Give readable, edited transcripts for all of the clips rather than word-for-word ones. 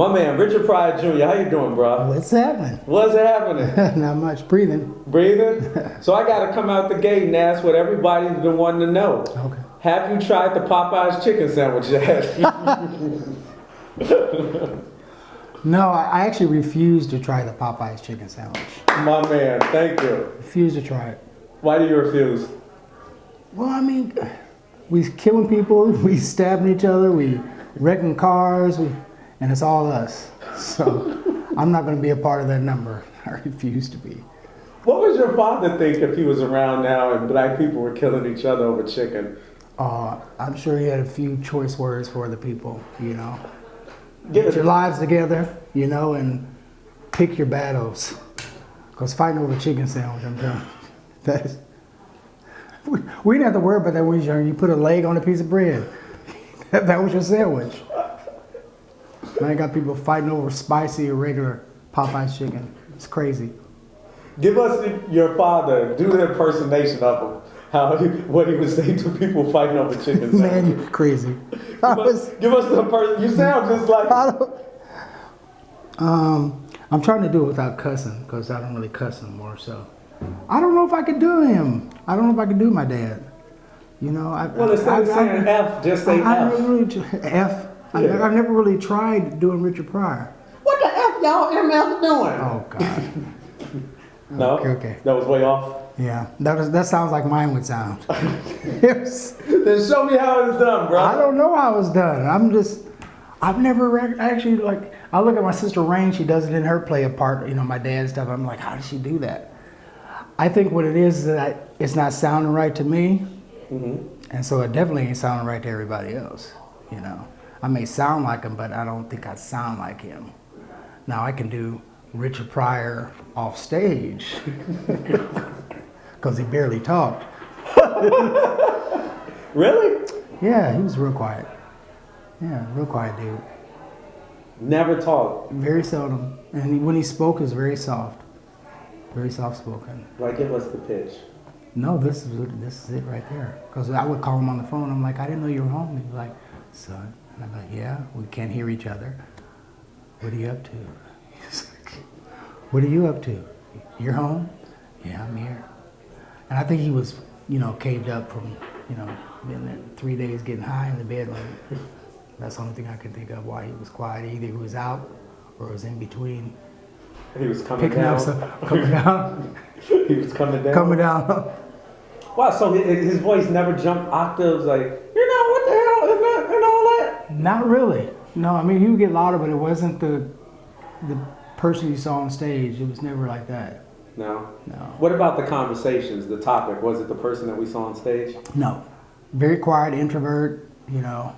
My man, Richard Pryor Jr., how you doing, bro? What's happening? What's happening? Not much. Breathing. Breathing? So I got to come out the gate and ask what everybody's been wanting to know. Okay. Have you tried the Popeyes chicken sandwich yet? No, I actually refuse to try the Popeyes chicken sandwich. My man, thank you. Refuse to try it. Why do you refuse? Well, I mean, we killing people, we stabbing each other, we wrecking cars, and it's all us. So I'm not going to be a part of that number. I refuse to be. What would your father think if he was around now and black people were killing each other over chicken? I'm sure he had a few choice words for the people, you know. Get your lives together, you know, and pick your battles. Because fighting over a chicken sandwich, I'm telling you, that is, we didn't have to worry about that when you were young. You put a leg on a piece of bread. That was your sandwich. Now I got people fighting over spicy or regular Popeye's chicken. It's crazy. Give us your father, do the impersonation of him. What he would say to people fighting over chicken sandwiches. Man, you're crazy. Give us the person. You sound just like. I'm trying to do it without cussing because I don't really cuss anymore. So I don't know if I could do him. I don't know if I could do my dad. You know, instead of saying F, just say F. F. Yeah. I've never really tried doing Richard Pryor. What the F y'all MF doing? Oh God. No. Okay. That was way off. Yeah, that sounds like mine would sound. Then show me how it's done, bro. I don't know how it's done. I've never actually, like, I look at my sister Rain, she does it in her play a part, you know, my dad and stuff. I'm like, how does she do that? I think what it is that it's not sounding right to me. Mm-hmm. And so it definitely ain't sounding right to everybody else, you know. I may sound like him, but I don't think I sound like him. Now I can do Richard Pryor off stage. Because he barely talked. Really? Yeah, he was real quiet. Yeah, real quiet dude. Never talked. Very seldom. And when he spoke, it was very soft. Very soft spoken. Like, give us the pitch. No, this is it right there. Because I would call him on the phone. I'm like, I didn't know you were home. He'd be like, son. And I'm like, yeah, we can't hear each other. What are you up to? He's like, what are you up to? You're home? Yeah, I'm here. And I think he was, you know, caved up from, you know, being there 3 days getting high in the bedroom. That's the only thing I can think of why he was quiet. Either he was out or it was in between. He was coming picking down. Up some, coming down. He was coming down. Coming down. Wow, so his voice never jumped octaves like, you know, what the hell is that and all that? Not really. No, I mean, he would get louder, but it wasn't the person you saw on stage. It was never like that. No? No. What about the conversations, the topic? Was it the person that we saw on stage? No. Very quiet, introvert, you know.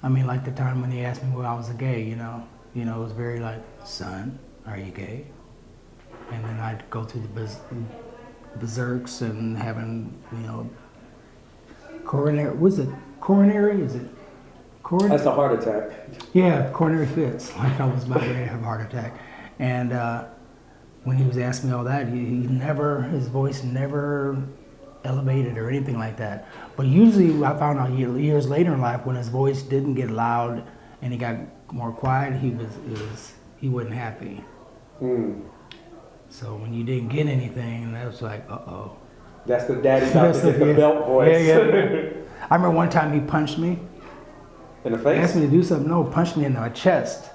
I mean, like the time when he asked me whether I was a gay, you know. You know, it was very like, son, are you gay? And then I'd go through the berserks and having, you know, coronary, was it coronary? Is it coronary? That's a heart attack. Yeah, coronary fits, like I was about ready to have a heart attack. And when he was asking me all that, his voice never elevated or anything like that. But usually I found out years later in life when his voice didn't get loud and he got more quiet, he wasn't happy. Mm. So when you didn't get anything, that was like, uh-oh. That's the daddy about to get the belt voice. Yeah. I remember one time he punched me. In the face? He asked me to do something. No, punched me in my chest.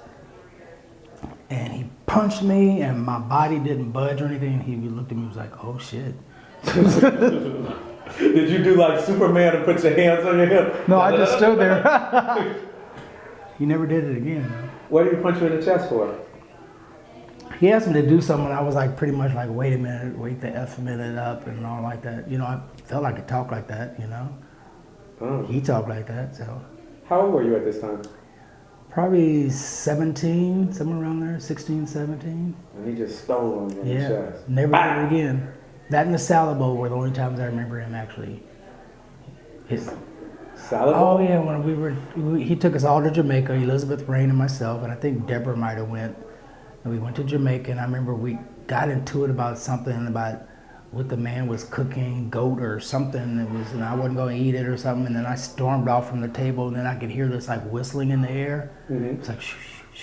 And he punched me and my body didn't budge or anything. And he looked at me and was like, oh shit. Did you do like Superman and put your hands on your hip? No, I just stood there. He never did it again. Though. What did he punch you in the chest for? He asked me to do something, and I was like pretty much like, wait a minute, wait the F minute up and all like that. You know, I felt like I could talk like that, you know. Oh. He talked like that, so. How old were you at this time? Probably 17, somewhere around there, 16, 17. And he just stole on you in the chest. Never did it again. That and the salad bowl were the only times I remember him actually. Salad bowl? Oh yeah, when he took us all to Jamaica, Elizabeth, Rain, and myself, and I think Deborah might have went. And we went to Jamaica, and I remember we got into it about something about what the man was cooking, goat or something. And I wasn't going to eat it or something. And then I stormed off from the table, and then I could hear this like whistling in the air. Mm-hmm. It's like shh, shh,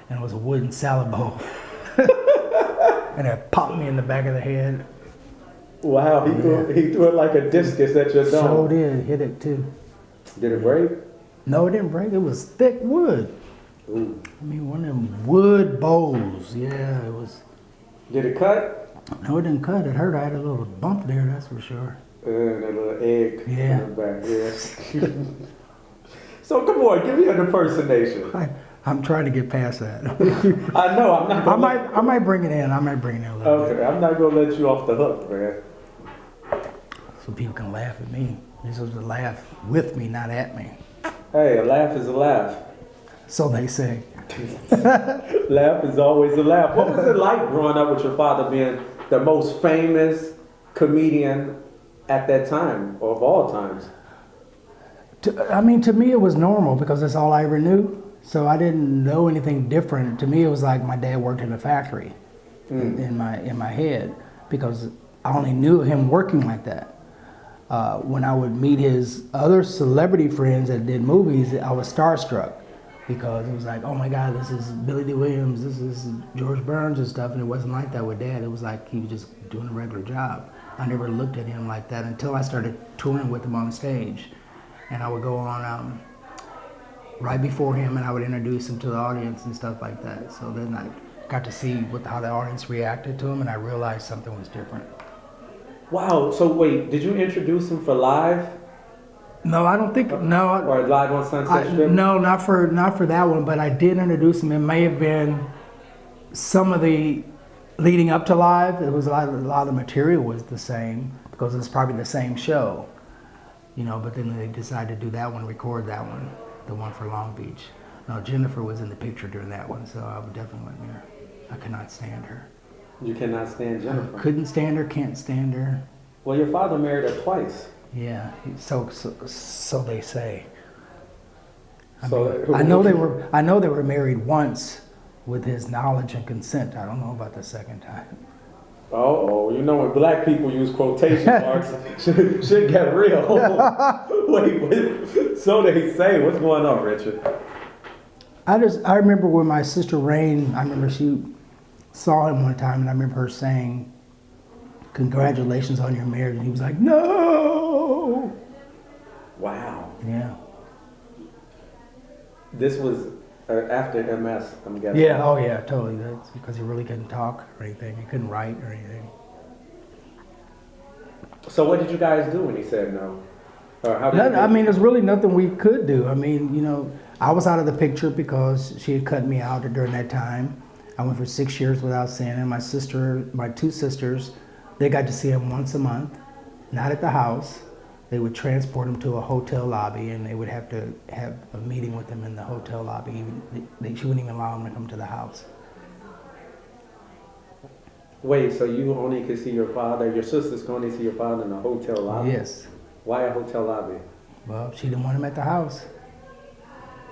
and it was a wooden salad bowl. And it popped me in the back of the head. Wow, he threw it like a discus at your dome. So did, hit it too. Did it break? No, it didn't break. It was thick wood. Ooh. I mean, one of them wood bowls. Yeah, it was. Did it cut? No, it didn't cut. It hurt. I had a little bump there, that's for sure. That little egg Yeah. in the back. Yeah. So come on, give me an impersonation. I'm trying to get past that. I know, I'm not gonna I might bring it in. I might bring it in a little bit. Okay, I'm not gonna let you off the hook, man. So people can laugh at me. They're supposed to laugh with me, not at me. Hey, a laugh is a laugh. So they say. Laugh is always a laugh. What was it like growing up with your father being the most famous comedian at that time, or of all times? I mean, to me it was normal because that's all I ever knew. So I didn't know anything different. To me it was like my dad worked in a factory in my head, because I only knew him working like that. When I would meet his other celebrity friends that did movies, I was starstruck, because it was like, oh my God, this is Billy D. Williams, this is George Burns and stuff, and it wasn't like that with Dad. It was like he was just doing a regular job. I never looked at him like that until I started touring with him on stage. And I would go on right before him, and I would introduce him to the audience and stuff like that. So then I got to see how the audience reacted to him, and I realized something was different. Wow, so wait, did you introduce him for live? No, I don't think, no. Or live on Sunset Strip? No, not for that one, but I did introduce him. It may have been some of the leading up to live. It was a lot of the material was the same, because it's probably the same show, but then they decided to do that one, record that one, the one for Long Beach. No, Jennifer was in the picture during that one, so I definitely went there. I could not stand her. You cannot stand Jennifer? Couldn't stand her, can't stand her. Well, your father married her twice. Yeah, so they say. So I know they were married once with his knowledge and consent. I don't know about the second time. Oh, when black people use quotation marks, shit get real. Wait, so they say. What's going on, Richard? I remember when my sister Rain, I remember she saw him one time, and I remember her saying, "Congratulations on your marriage," and he was like, "No." Wow. Yeah. This was after MS, I'm guessing. Yeah, oh yeah, totally. That's because he really couldn't talk or anything. He couldn't write or anything. So what did you guys do when he said no? Or how did I mean, there's really nothing we could do. I mean, I was out of the picture because she had cut me out during that time. I went for 6 years without seeing him. My two sisters, they got to see him once a month, not at the house. They would transport him to a hotel lobby, and they would have to have a meeting with him in the hotel lobby. She wouldn't even allow him to come to the house. Wait, so you only could see your father, your sisters could only see your father in a hotel lobby? Yes. Why a hotel lobby? Well, she didn't want him at the house.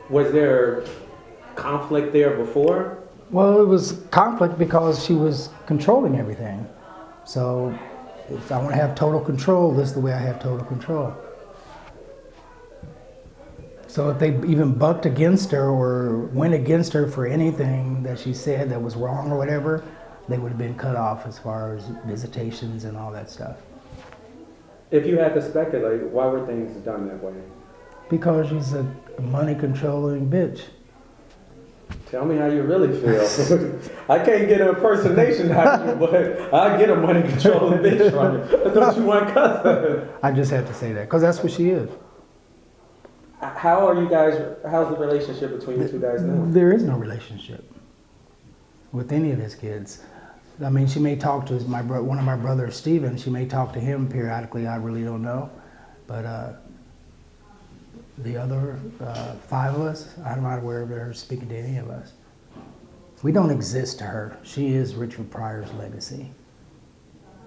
Was there conflict there before? Well, it was conflict because she was controlling everything. So if I want to have total control, this is the way I have total control. So if they even bucked against her or went against her for anything that she said that was wrong or whatever, they would have been cut off as far as visitations and all that stuff. If you had to speculate, why were things done that way? Because she's a money-controlling bitch. Tell me how you really feel. I can't get an impersonation out of you, but I get a money-controlling bitch from you. Don't you want cousin? I just have to say that, because that's what she is. How are you guys, how's the relationship between you two guys now? There is no relationship with any of his kids. I mean, she may talk to one of my brothers, Steven. She may talk to him periodically. I really don't know. But the other 5 of us, I'm not aware of her speaking to any of us. We don't exist to her. She is Richard Pryor's legacy.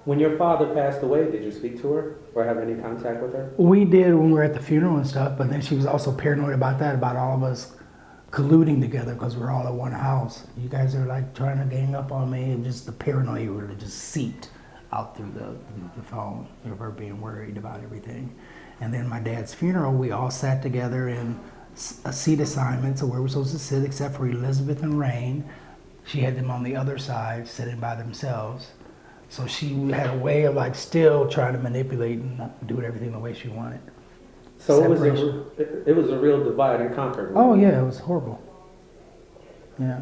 When your father passed away, did you speak to her or have any contact with her? We did when we were at the funeral and stuff, but then she was also paranoid about that, about all of us colluding together because we're all at one house. You guys are like trying to gang up on me, and just the paranoia really just seeped out through the phone of her being worried about everything. And then my dad's funeral, we all sat together, and a seat assignment, so where we're supposed to sit, except for Elizabeth and Rain. She had them on the other side, sitting by themselves. So she had a way of like still trying to manipulate and do everything the way she wanted. So Separation. it was a real divide and conquer. Oh yeah, it was horrible. Yeah.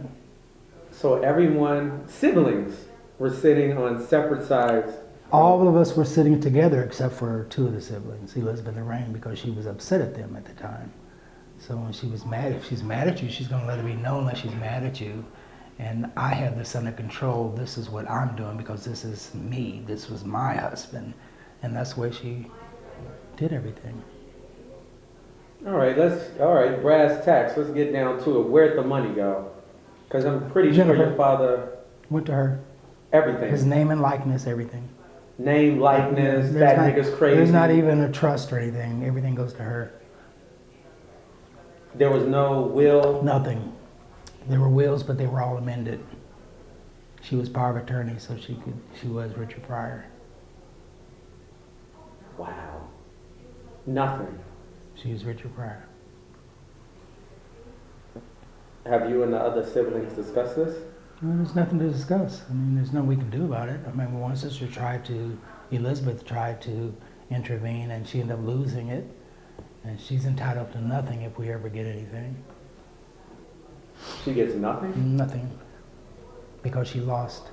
So everyone, siblings, were sitting on separate sides. All of us were sitting together except for two of the siblings, Elizabeth and Rain, because she was upset at them at the time. So when she was mad, if she's mad at you, she's going to let it be known that she's mad at you. And I have this under control. This is what I'm doing because this is me. This was my husband. And that's the way she did everything. All right, brass tacks. Let's get down to it. Where'd the money go? Because I'm pretty sure your father... Went to her. Everything. His name and likeness, everything. Name, likeness, that nigga's crazy. There's not even a trust or anything. Everything goes to her. There was no will? Nothing. There were wills, but they were all amended. She was power of attorney, so she was Richard Pryor. Wow. Nothing. She was Richard Pryor. Have you and the other siblings discussed this? Well, there's nothing to discuss. I mean, there's nothing we can do about it. I mean, one sister Elizabeth tried to intervene, and she ended up losing it. And she's entitled to nothing if we ever get anything. She gets nothing? Nothing. Because she lost.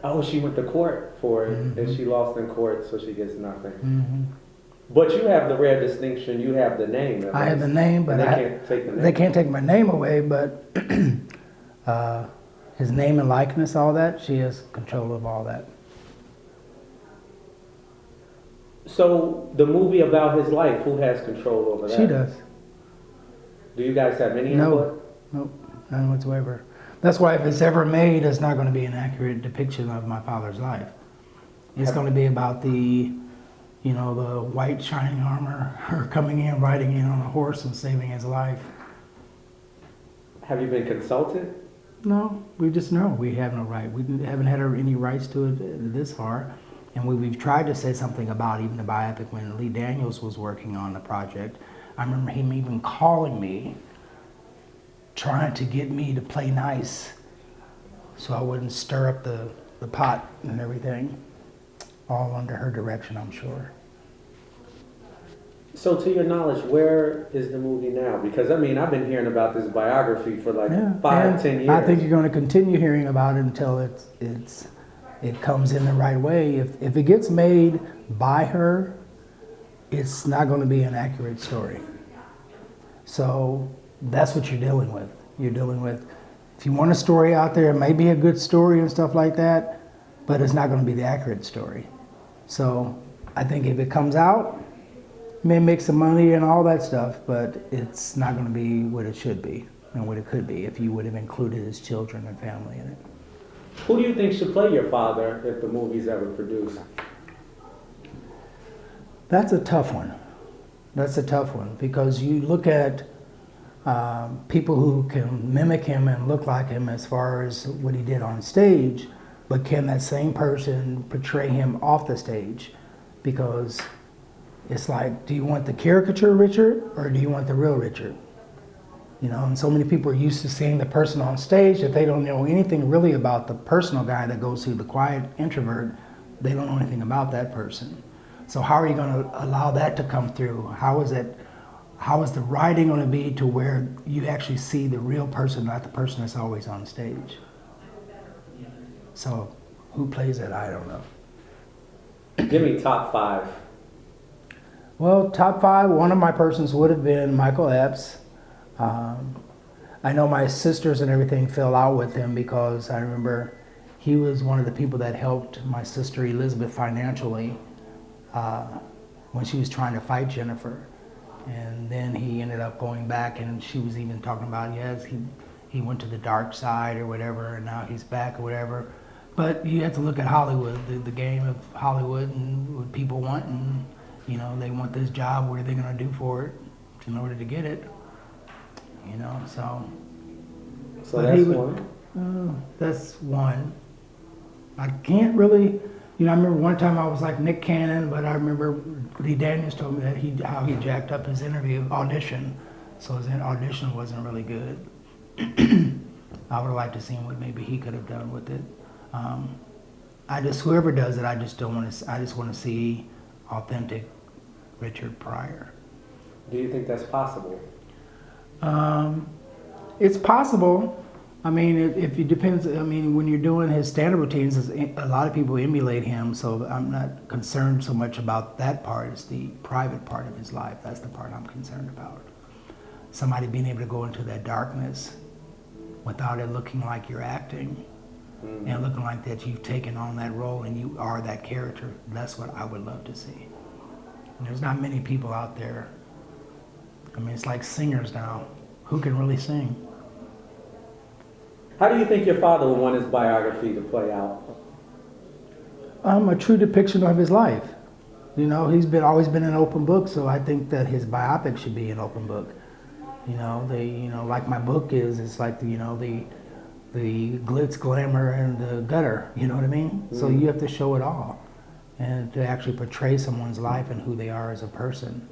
Oh, she went to court for it, Mm-hmm. and she lost in court, so she gets nothing. Mm-hmm. But you have the rare distinction, you have the name. I have the name, but they can't take the name. They can't take my name away, but his name and likeness, all that, she has control of all that. So the movie about his life, who has control over that? She does. Do you guys have any No. input? Nope, none whatsoever. That's why if it's ever made, it's not going to be an accurate depiction of my father's life. It's going to be about the white shining armor, her coming in, riding in on a horse and saving his life. Have you been consulted? No, we just know we have no right. We haven't had any rights to it this far. And we've tried to say something about even the biopic when Lee Daniels was working on the project. I remember him even calling me, trying to get me to play nice so I wouldn't stir up the pot and everything. All under her direction, I'm sure. So to your knowledge, where is the movie now? Because, I mean, I've been hearing about this biography for like 5-10 years. I think you're going to continue hearing about it until it comes in the right way. If it gets made by her, it's not going to be an accurate story. So that's what you're dealing with. You're dealing with, if you want a story out there, it may be a good story and stuff like that, but it's not going to be the accurate story. So I think if it comes out, it may make some money and all that stuff, but it's not going to be what it should be and what it could be if you would have included his children and family in it. Who do you think should play your father if the movie's ever produced? That's a tough one. That's a tough one because you look at people who can mimic him and look like him as far as what he did on stage, but can that same person portray him off the stage? Because it's like, do you want the caricature Richard or do you want the real Richard? You know, and so many people are used to seeing the person on stage that they don't know anything really about the personal guy that goes through the quiet introvert. They don't know anything about that person. So how are you going to allow that to come through? How is the writing going to be to where you actually see the real person, not the person that's always on stage? So who plays that? I don't know. Give me top 5. Well, top 5, one of my persons would have been Michael Epps. I know my sisters and everything fell out with him because I remember he was one of the people that helped my sister Elizabeth financially when she was trying to fight Jennifer. And then he ended up going back and she was even talking about, yes, he went to the dark side or whatever and now he's back or whatever. But you have to look at Hollywood, the game of Hollywood and what people want, and you know, they want this job, what are they going to do for it in order to get it? You know, so that's one. That's one. I can't really, you know, I remember one time I was like Nick Cannon, but I remember Lee Daniels told me that how he jacked up his interview audition So his audition wasn't really good. I would have liked to see what maybe he could have done with it. Whoever does it, I just want to see authentic Richard Pryor. Do you think that's possible? It's possible. I mean, if it depends. I mean, when you're doing his stand-up routines, a lot of people emulate him, so I'm not concerned so much about that part. It's the private part of his life. That's the part I'm concerned about. Somebody being able to go into that darkness without it looking like you're acting and looking like that you've taken on that role and you are that character. That's what I would love to see. And there's not many people out there. I mean, it's like singers now. Who can really sing? How do you think your father would want his biography to play out? A true depiction of his life. You know, he's always been an open book, so I think that his biopic should be an open book. You know, like my book is. It's like the glitz, glamour, and the gutter. You know what I mean? So you have to show it all, and to actually portray someone's life and who they are as a person,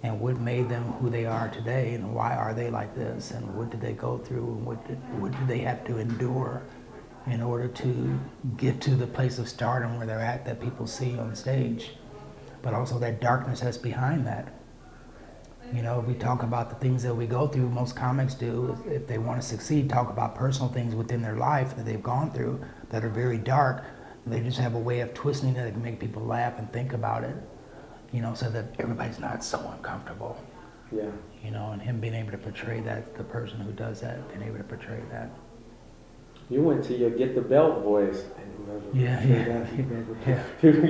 and what made them who they are today, and why are they like this, and what did they go through, and what did they have to endure in order to get to the place of stardom where they're at, that people see on stage, but also that darkness that's behind that. You know, we talk about the things that we go through. Most comics do, if they want to succeed, talk about personal things within their life that they've gone through that are very dark. They just have a way of twisting it to make people laugh and think about it, you know, so that everybody's not so uncomfortable. Yeah. You know, and him being able to portray that, the person who does that, being able to portray that. You went to your Get the Belt voice. Yeah.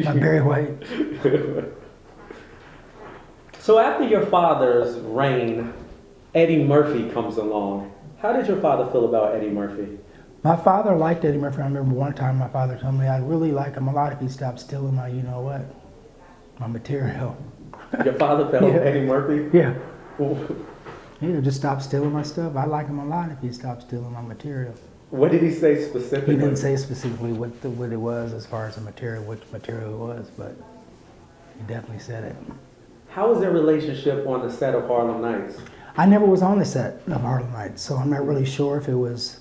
I'm Barry White. So after your father's reign, Eddie Murphy comes along. How did your father feel about Eddie Murphy? My father liked Eddie Murphy. I remember one time my father told me I'd really like him a lot if he stopped stealing my, you know what, my material. Your father felt Eddie Murphy? Yeah. Yeah, just stop stealing my stuff. I'd like him a lot if he stopped stealing my material. What did he say specifically? He didn't say specifically what it was as far as the material, which material it was, but he definitely said it. How was their relationship on the set of Harlem Nights? I never was on the set of Harlem Nights, so I'm not really sure if it was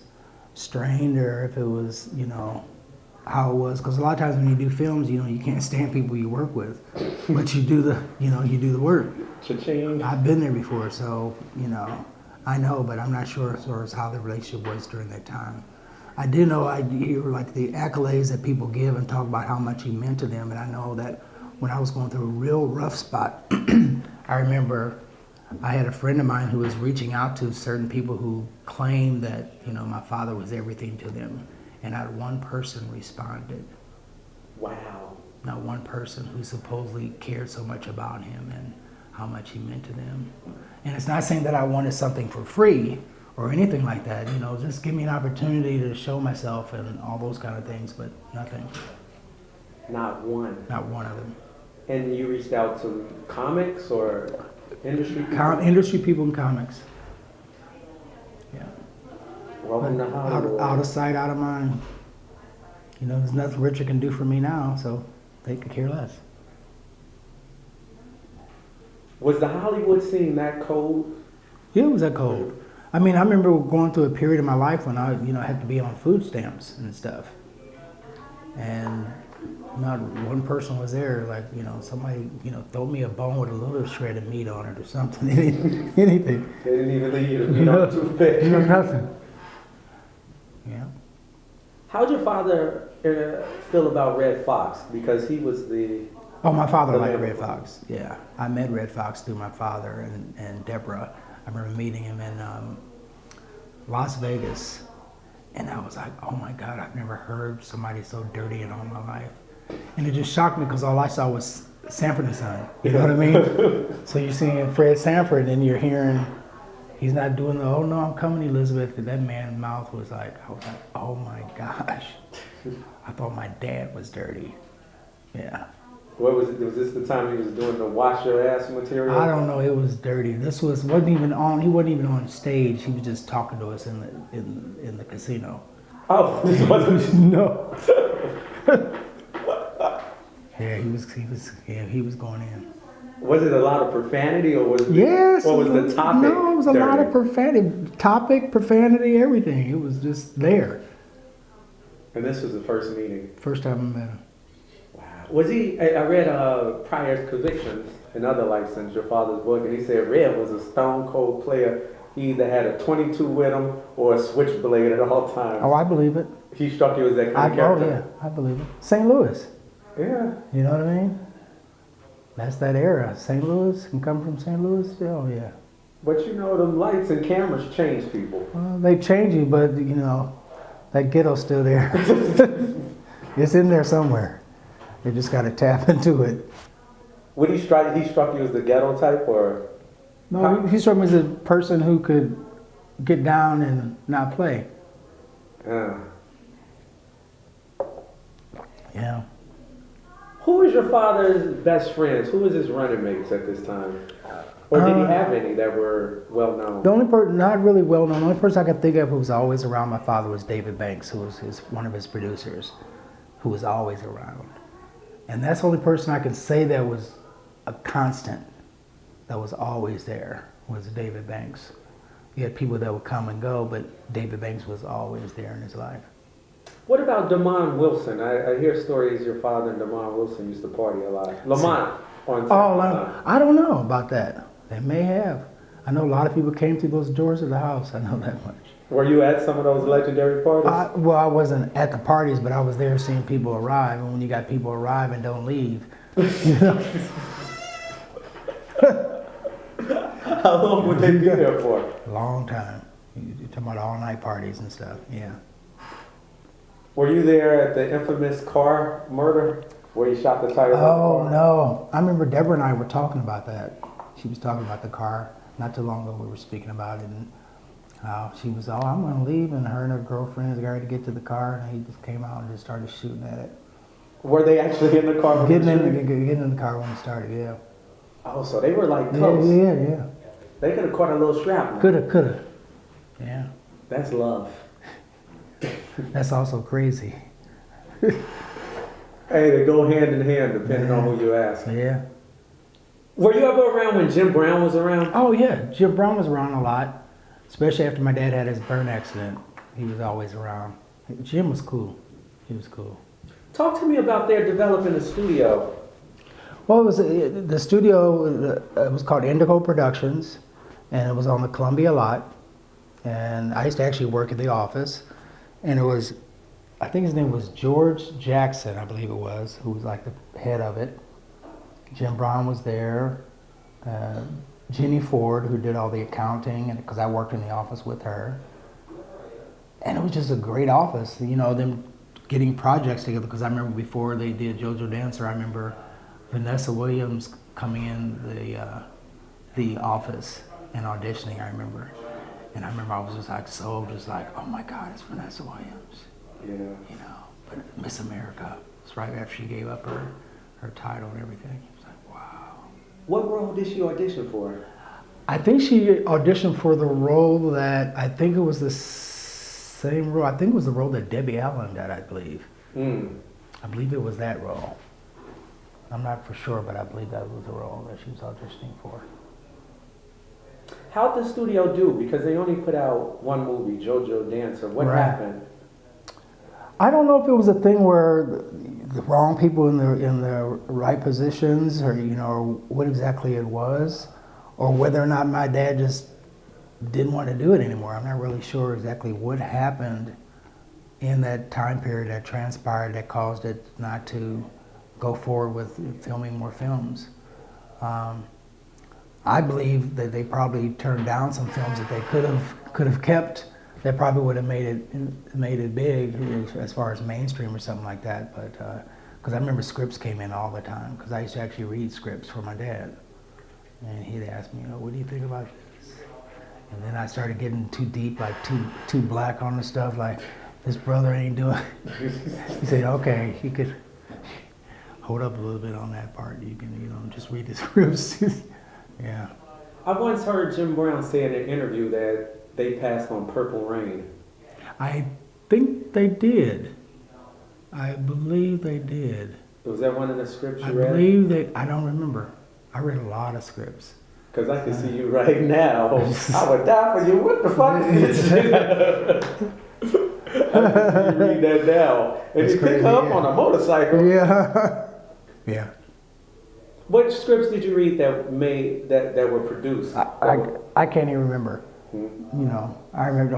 strained or if it was, you know, how it was. Because a lot of times when you do films, you know, you can't stand people you work with, but you do the work. Cha-ching. I've been there before, so, you know, I know, but I'm not sure as far as how the relationship was during that time. I do know I hear like the accolades that people give and talk about how much he meant to them, and I know that when I was going through a real rough spot, I remember I had a friend of mine who was reaching out to certain people who claimed that, you know, my father was everything to them, and not one person responded. Wow. Not one person who supposedly cared so much about him and how much he meant to them. And it's not saying that I wanted something for free or anything like that, you know, just give me an opportunity to show myself and all those kind of things, but nothing. Not one. Not one of them. And you reached out to comics or industry people? Industry people in comics. Yeah. Welcome to Hollywood. Out of sight, out of mind. You know, there's nothing Richard can do for me now, so they could care less. Was the Hollywood scene that cold? Yeah, it was that cold. I mean, I remember going through a period of my life when I, you know, had to be on food stamps and stuff. And not one person was there, like, you know, somebody, you know, throw me a bone with a little shred of meat on it or something, anything. They didn't even leave you to meat on toothpick. No, nothing. Yeah. How'd your father feel about Red Fox? Because he was Oh, my father liked Red Fox, yeah. I met Red Fox through my father and Deborah. I remember meeting him in Las Vegas. And I was like, oh my God, I've never heard somebody so dirty in all my life. And it just shocked me because all I saw was Sanford and Son. You know what I mean? So you're seeing Fred Sanford and you're hearing, he's not doing the, oh no, I'm coming, Elizabeth. And that man's mouth was like, I was like, oh my gosh. I thought my dad was dirty. Yeah. What was it? Was this the time he was doing the wash your ass material? I don't know. It was dirty. This wasn't even on. He wasn't even on stage. He was just talking to us in the casino. Oh, this wasn't. No. Yeah, he was going in. Was it a lot of profanity, or was it, Yes. or was the topic? No, it was a lot dirty? of profanity. Topic, profanity, everything. It was just there. And this was the first meeting. First time I met him. Wow. Was he? I read Pryor's Convictions, another license, your father's book, and he said Red was a stone cold player. He either had a 22 with him or a switchblade at all times. Oh, I believe it. He struck you as that kind of character. Oh, yeah, I believe it. St. Louis. Yeah. You know what I mean? That's that era. St. Louis can come from St. Louis. Oh, yeah. But you know, them lights and cameras change people. Well, they change you, but you know, that ghetto's still there. It's in there somewhere. You just got to tap into it. Would he strike? He struck you as the ghetto type, or? No, he struck me as a person who could get down and not play. Yeah. Who was your father's best friends? Who was his running mates at this time? Or did he have any that were well known? The only person, not really well known, the only person I could think of who was always around my father was David Banks, who was one of his producers, who was always around. And that's the only person I can say that was a constant, that was always there, was David Banks. You had people that would come and go, but David Banks was always there in his life. What about Damon Wilson? I hear stories your father and Damon Wilson used to party a lot. Lamont on I don't know about that. They may have. I know a lot of people came through those doors of the house. I know that much. Were you at some of those legendary parties? Well, I wasn't at the parties, but I was there seeing people arrive. And when you got people arrive and don't leave, you know. How long would they be there for? A long time. You're talking about all-night parties and stuff, yeah. Were you there at the infamous car murder where he shot the tires off the car? No. I remember Deborah and I were talking about that. She was talking about the car. Not too long ago we were speaking about it, and how she was, I'm going to leave, and her and her girlfriend got ready to get to the car, and he just came out and just started shooting at it. Were they actually in the car? Getting in the car when he started, yeah. Oh, so they were like close. Yeah. They could have caught a little shrapnel. Coulda. Yeah. That's love. That's also crazy. Hey, they go hand in hand depending on who you ask. Yeah. Were you ever around when Jim Brown was around? Oh, yeah. Jim Brown was around a lot, especially after my dad had his burn accident. He was always around. Jim was cool. He was cool. Talk to me about their developing a studio. Well, it was the studio. It was called Indigo Productions, and it was on the Columbia lot. And I used to actually work at the office, and it was, I think his name was George Jackson, I believe it was, who was like the head of it. Jim Brown was there. Jenny Ford, who did all the accounting, and because I worked in the office with her. And it was just a great office, you know, them getting projects together. Because I remember before they did JoJo Dancer, I remember Vanessa Williams coming in the office and auditioning, I remember. And I remember I was just like, oh my God, it's Vanessa Williams. Yeah. You know, but Miss America, it's right after she gave up her title and everything. It was like, wow. What role did she audition for? I think she auditioned for the role that, I think it was the same role, I think it was the role that Debbie Allen got, I believe. I believe it was that role. I'm not for sure, but I believe that was the role that she was auditioning for. How'd the studio do? Because they only put out one movie, JoJo Dancer. What happened? I don't know if it was a thing where the wrong people in the right positions, or you know, or what exactly it was, or whether or not my dad just didn't want to do it anymore. I'm not really sure exactly what happened in that time period that transpired that caused it not to go forward with filming more films. I believe that they probably turned down some films that they could have kept. That probably would have made it big as far as mainstream or something like that. But because I remember scripts came in all the time, because I used to actually read scripts for my dad, and he'd ask me, you know, what do you think about this? And then I started getting too deep, like too black on the stuff, like this brother ain't doing. He said, okay, you could hold up a little bit on that part. You can, you know, just read the scripts. Yeah. I once heard Jim Brown say in an interview that they passed on Purple Rain. I think they did. I believe they did. Was that one of the scripts you I read? believe they, I don't remember. I read a lot of scripts. Because I can see you right now. I would die for you. What the fuck is this? I can see you read that now. And That's you pick crazy, her up yeah. on a motorcycle. Yeah. Yeah. What scripts did you read that were produced? I can't even remember. Hmm. You know,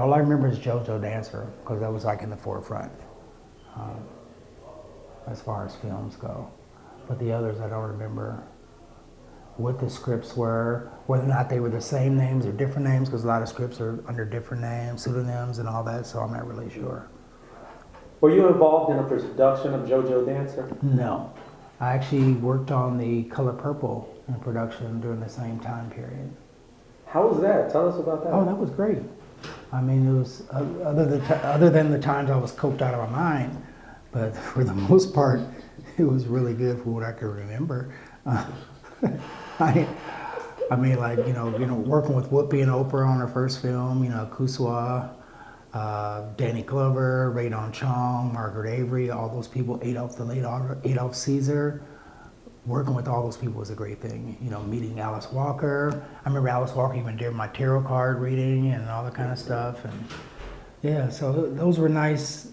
all I remember is JoJo Dancer, because that was like in the forefront as far as films go. But the others, I don't remember what the scripts were, whether or not they were the same names or different names, because a lot of scripts are under different names, pseudonyms and all that, so I'm not really sure. Were you involved in a production of JoJo Dancer? No. I actually worked on the Color Purple in production during the same time period. How was that? Tell us about that. Oh, that was great. I mean, it was other than the times I was coked out of my mind, but for the most part, it was really good for what I could remember. I mean, like working with Whoopi and Oprah on her first film, Kuswa, Danny Glover, Radon Chong, Margaret Avery, all those people, the late Adolph Caesar. Working with all those people was a great thing. Meeting Alice Walker. I remember Alice Walker even did my tarot card reading and all that kind of stuff. And yeah, so those were nice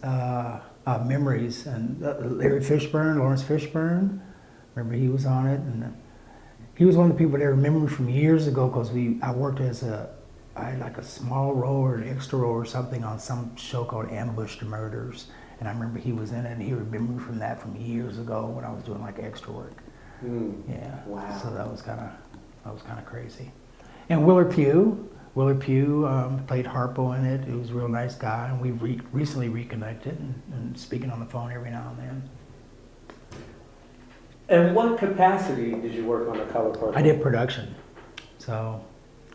memories. And Lawrence Fishburne, remember he was on it. And he was one of the people that remember from years ago, because I worked I had like a small role or an extra role or something on some show called Ambushed Murders. And I remember he was in it, and he remembered from that from years ago when I was doing like extra work. Yeah. Wow. So that was kind of crazy. And Willard Pugh played Harpo in it. He was a real nice guy, and we recently reconnected and speaking on the phone every now and then. And what capacity did you work on the Color Purple? I did production, so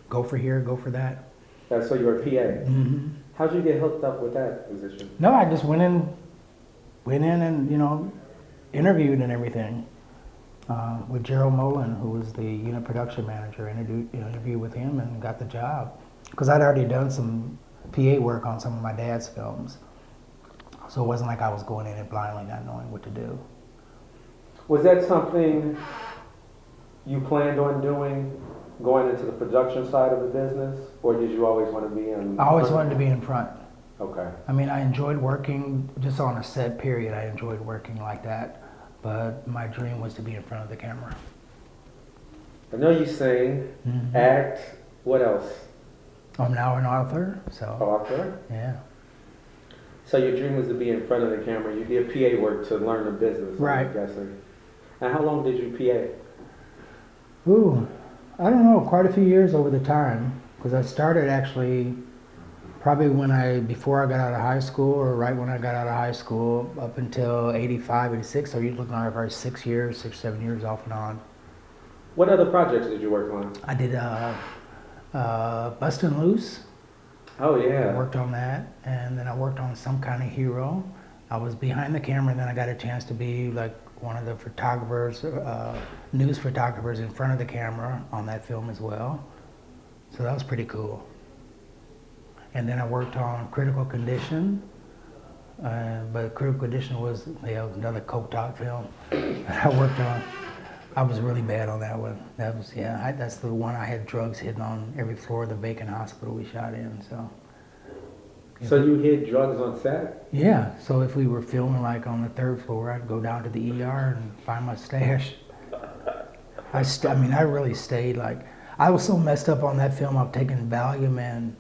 go for here, go for that. So you were a PA. Mm-hmm. How'd you get hooked up with that position? No, I just went in and interviewed and everything. With Gerald Mullen, who was the unit production manager, interviewed with him and got the job. Because I'd already done some PA work on some of my dad's films. So it wasn't like I was going in and blindly not knowing what to do. Was that something you planned on doing, going into the production side of the business? Or did you always want to be in? I always wanted to be in front. Okay. I mean, I enjoyed working just on a set period. I enjoyed working like that. But my dream was to be in front of the camera. I know you sing, act, what else? I'm now an author, so. Author? Yeah. So your dream was to be in front of the camera. You did PA work to learn the business, right? I'm guessing. And how long did you PA? Ooh, I don't know, quite a few years over the time. Because I started actually probably before I got out of high school, or right when I got out of high school, up until 85, 86. So you're looking at about 6 years, 6, 7 years off and on. What other projects did you work on? I did Bustin' Loose. Oh, yeah. I worked on that. And then I worked on Some Kind of Hero. I was behind the camera, and then I got a chance to be like one of the photographers, news photographers in front of the camera on that film as well. So that was pretty cool. And then I worked on Critical Condition, but Critical Condition was another coked out film that I worked on. I was really bad on that one. That was, that's the one I had drugs hidden on every floor of the vacant hospital we shot in, so. So you hid drugs on set? Yeah, so if we were filming like on the 3rd floor, I'd go down to the ER and find my stash. I mean, I really stayed like, I was so messed up on that film, I've taken Valium and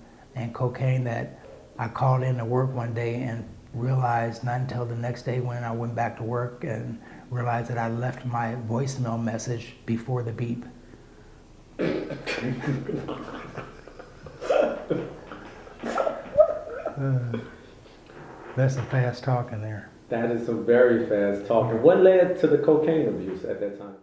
cocaine that I called in to work one day and realized not until the next day when I went back to work and realized that I left my voicemail message before the beep. That's some fast talking there. That is some very fast talking. What led to the cocaine abuse at that time?